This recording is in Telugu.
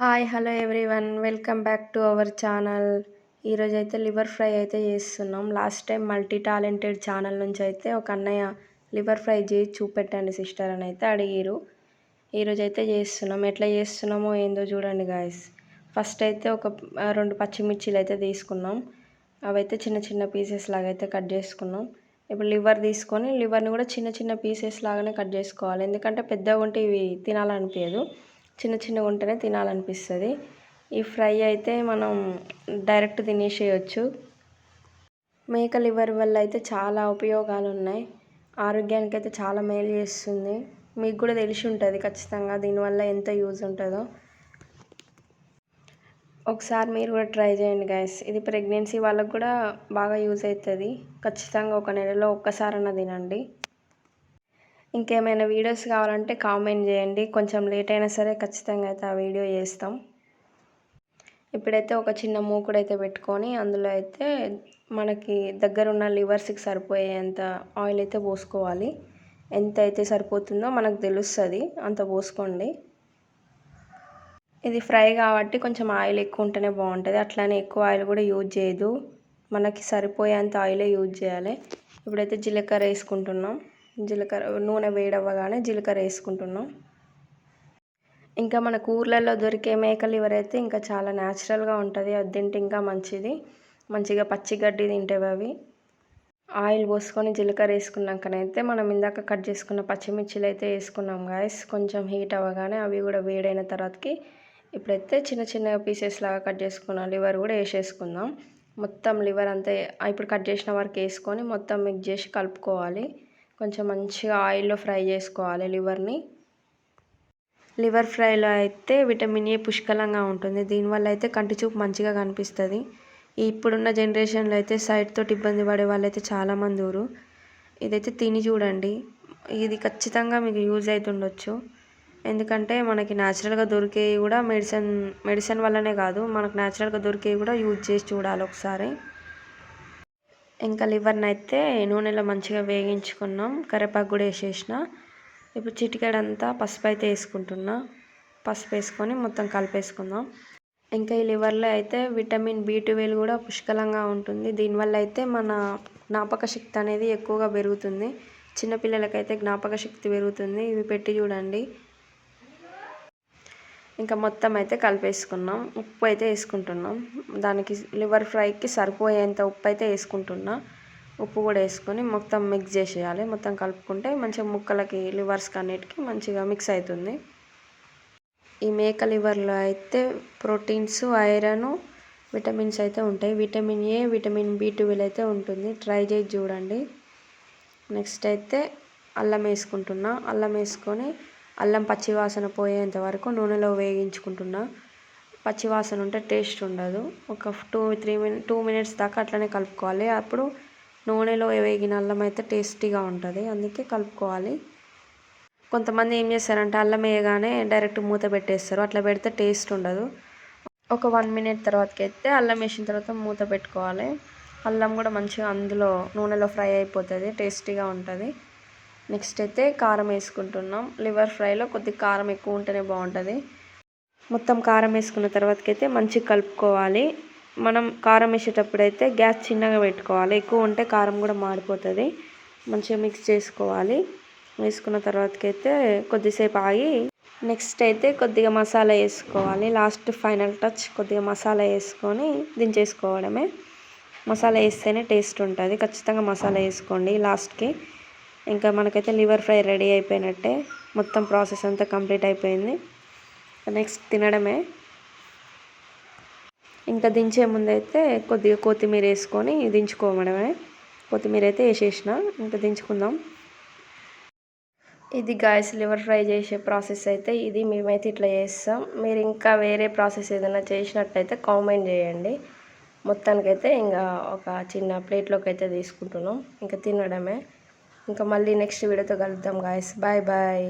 Hi hello everyone welcome back to our channel. ఈరోజైతే లివర్ ఫ్రై అయితే చేస్తున్నాం. Last time multi talented channel నుంచి అయితే ఒక అన్నయ్య లివర్ ఫ్రై చేసి చూపెట్టండి సిస్టర్ అని అయితే అడిగారు. ఈరోజైతే చేస్తున్నాం. ఎట్లా చేస్తున్నామో ఏందో చూడండి గాయస్. ఫస్ట్ అయితే ఒక 2 పచ్చిమిర్చీలు అయితే తీసుకున్నాం. అవైతే చిన్న చిన్న పీసెస్ లాగా అయితే కట్ చేసుకున్నాం. ఇప్పుడు లివర్ తీసుకొని లివర్ని కూడా చిన్న చిన్న పీసెస్ లాగానే కట్ చేసుకోవాలి. ఎందుకంటే పెద్దగా ఉంటే ఇవి తినాలనిపించదు, చిన్న చిన్నగా ఉంటేనే తినాలనిపిస్తుంది. ఈ ఫ్రై అయితే మనం డైరెక్ట్ తినేసేయచ్చు. మేక లివర్ వల్ల అయితే చాలా ఉపయోగాలు ఉన్నాయి. ఆరోగ్యానికి అయితే చాలా మేలు చేస్తుంది. మీకు కూడా తెలిసి ఉంటుంది ఖచ్చితంగా దీనివల్ల ఎంత యూజ్ ఉంటుందో. ఒకసారి మీరు కూడా ట్రై చేయండి గైస్. ఇది ప్రెగ్నెన్సీ వాళ్ళకు కూడా బాగా యూజ్ అవుతుంది. ఖచ్చితంగా ఒక నెలలో ఒక్కసారన్నా తినండి. ఇంకేమైనా వీడియోస్ కావాలంటే కామెంట్ చేయండి. కొంచెం లేట్ అయినా సరే ఖచ్చితంగా అయితే ఆ వీడియో చేస్తాం. ఇప్పుడైతే ఒక చిన్న మూకుడైతే పెట్టుకొని అందులో అయితే మనకి దగ్గరున్న లివర్స్కి సరిపోయేంత ఆయిల్ అయితే పోసుకోవాలి. ఎంత అయితే సరిపోతుందో మనకు తెలుస్తుంది, అంత పోసుకోండి. ఇది ఫ్రై కాబట్టి కొంచెం ఆయిల్ ఎక్కువ ఉంటేనే బాగుంటుంది. అట్లానే ఎక్కువ ఆయిల్ కూడా యూజ్ చేయదు, మనకి సరిపోయేంత ఆయిలే యూజ్ చేయాలి. ఇప్పుడైతే జీలకర్ర వేసుకుంటున్నాం. నూనె వేడవ్వగానే జీలకర్ర వేసుకుంటున్నాం. ఇంకా మనకు ఊర్లలో దొరికే మేక లివర్ అయితే ఇంకా చాలా న్యాచురల్గా ఉంటుంది. అది తింటే ఇంకా మంచిది. మంచిగా పచ్చి గడ్డి తింటేవి అవి. ఆయిల్ పోసుకొని జీలకర్ర వేసుకున్నాకనైతే మనం ఇందాక కట్ చేసుకున్న పచ్చిమిర్చిలు అయితే వేసుకున్నాం గాయస్. కొంచెం హీట్ అవ్వగానే అవి కూడా వేడైన తర్వాతకి ఇప్పుడైతే చిన్న చిన్న పీసెస్ లాగా కట్ చేసుకున్న లివర్ కూడా వేసేసుకుందాం. మొత్తం లివర్ అంతా ఇప్పుడు కట్ చేసిన వరకు వేసుకొని మొత్తం మిక్స్ చేసి కలుపుకోవాలి. కొంచెం మంచిగా ఆయిల్లో ఫ్రై చేసుకోవాలి లివర్ని. లివర్ ఫ్రైలో అయితే విటమిన్ ఏ పుష్కలంగా ఉంటుంది. దీనివల్ల అయితే కంటి చూపు మంచిగా కనిపిస్తుంది. ఇప్పుడున్న జనరేషన్లో అయితే సైట్ తోటి ఇబ్బంది పడే వాళ్ళైతే చాలామంది ఊరు. ఇదైతే తిని చూడండి. ఇది ఖచ్చితంగా మీకు యూజ్ అవుతుండొచ్చు. ఎందుకంటే మనకి న్యాచురల్గా దొరికేవి కూడా మెడిసిన్ వల్లనే కాదు, మనకు న్యాచురల్గా దొరికేవి కూడా యూజ్ చేసి చూడాలి ఒకసారి. ఇంకా లివర్ని అయితే నూనెలో మంచిగా వేగించుకున్నాం. కరివేపాకు కూడా వేసేసిన. ఇప్పుడు చిటికెడంతా పసుపు అయితే వేసుకుంటున్నా. పసుపు వేసుకొని మొత్తం కలిపేసుకుందాం. ఇంకా ఈ లివర్లో అయితే విటమిన్ B12 కూడా పుష్కలంగా ఉంటుంది. దీనివల్ల అయితే మన జ్ఞాపక శక్తి అనేది ఎక్కువగా పెరుగుతుంది. చిన్నపిల్లలకైతే జ్ఞాపక శక్తి పెరుగుతుంది. ఇవి పెట్టి చూడండి. ఇంకా మొత్తం అయితే కలిపేసుకున్నాం. ఉప్పు అయితే వేసుకుంటున్నాం. దానికి లివర్ ఫ్రైకి సరిపోయేంత ఉప్పు అయితే వేసుకుంటున్నా. ఉప్పు కూడా వేసుకొని మొత్తం మిక్స్ చేసేయాలి. మొత్తం కలుపుకుంటే మంచిగా ముక్కలకి లివర్స్కి అన్నిటికీ మంచిగా మిక్స్ అవుతుంది. ఈ మేక లివర్లో అయితే ప్రోటీన్స్, ఐరన్, విటమిన్స్ అయితే ఉంటాయి. విటమిన్ ఏ, విటమిన్ B12 అయితే ఉంటుంది. ట్రై చేసి చూడండి. నెక్స్ట్ అయితే అల్లం వేసుకుంటున్నా. అల్లం వేసుకొని అల్లం పచ్చివాసన పోయేంత వరకు నూనెలో వేగించుకుంటున్నా. పచ్చివాసన ఉంటే టేస్ట్ ఉండదు. ఒక 2 మినిట్స్ దాకా అట్లనే కలుపుకోవాలి. అప్పుడు నూనెలో వేగిన అల్లం అయితే టేస్టీగా ఉంటుంది, అందుకే కలుపుకోవాలి. కొంతమంది ఏం చేస్తారంటే అల్లం వేయగానే డైరెక్ట్ మూత పెట్టేస్తారు. అట్లా పెడితే టేస్ట్ ఉండదు. ఒక 1 మినిట్ తర్వాతకి అయితే అల్లం వేసిన తర్వాత మూత పెట్టుకోవాలి. అల్లం కూడా మంచిగా అందులో నూనెలో ఫ్రై అయిపోతుంది, టేస్టీగా ఉంటుంది. నెక్స్ట్ అయితే కారం వేసుకుంటున్నాం. లివర్ ఫ్రైలో కొద్దిగా కారం ఎక్కువ ఉంటేనే బాగుంటుంది. మొత్తం కారం వేసుకున్న తర్వాతకి అయితే మంచిగా కలుపుకోవాలి. మనం కారం వేసేటప్పుడు అయితే గ్యాస్ చిన్నగా పెట్టుకోవాలి. ఎక్కువ ఉంటే కారం కూడా మాడిపోతుంది. మంచిగా మిక్స్ చేసుకోవాలి. వేసుకున్న తర్వాతకి అయితే కొద్దిసేపు ఆగి నెక్స్ట్ అయితే కొద్దిగా మసాలా వేసుకోవాలి. లాస్ట్ ఫైనల్ టచ్ కొద్దిగా మసాలా వేసుకొని దించేసుకోవడమే. మసాలా వేస్తేనే టేస్ట్ ఉంటుంది. ఖచ్చితంగా మసాలా వేసుకోండి లాస్ట్కి. ఇంకా మనకైతే లివర్ ఫ్రై రెడీ అయిపోయినట్టే. మొత్తం ప్రాసెస్ అంతా కంప్లీట్ అయిపోయింది. నెక్స్ట్ తినడమే. ఇంకా దించే ముందైతే కొద్దిగా కొత్తిమీర వేసుకొని దించుకోవడమే. కొత్తిమీర అయితే వేసేసిన. ఇంకా దించుకుందాం. ఇది గాయస్ లివర్ ఫ్రై చేసే ప్రాసెస్ అయితే ఇది. మేమైతే ఇట్లా చేస్తాం. మీరు ఇంకా వేరే ప్రాసెస్ ఏదైనా చేసినట్టయితే కామెంట్ చేయండి. మొత్తానికైతే ఇంకా ఒక చిన్న ప్లేట్లోకి అయితే తీసుకుంటున్నాం. ఇంకా తినడమే. ఇంకా మళ్ళీ నెక్స్ట్ వీడియోతో కలుద్దాం గాయస్. Bye bye.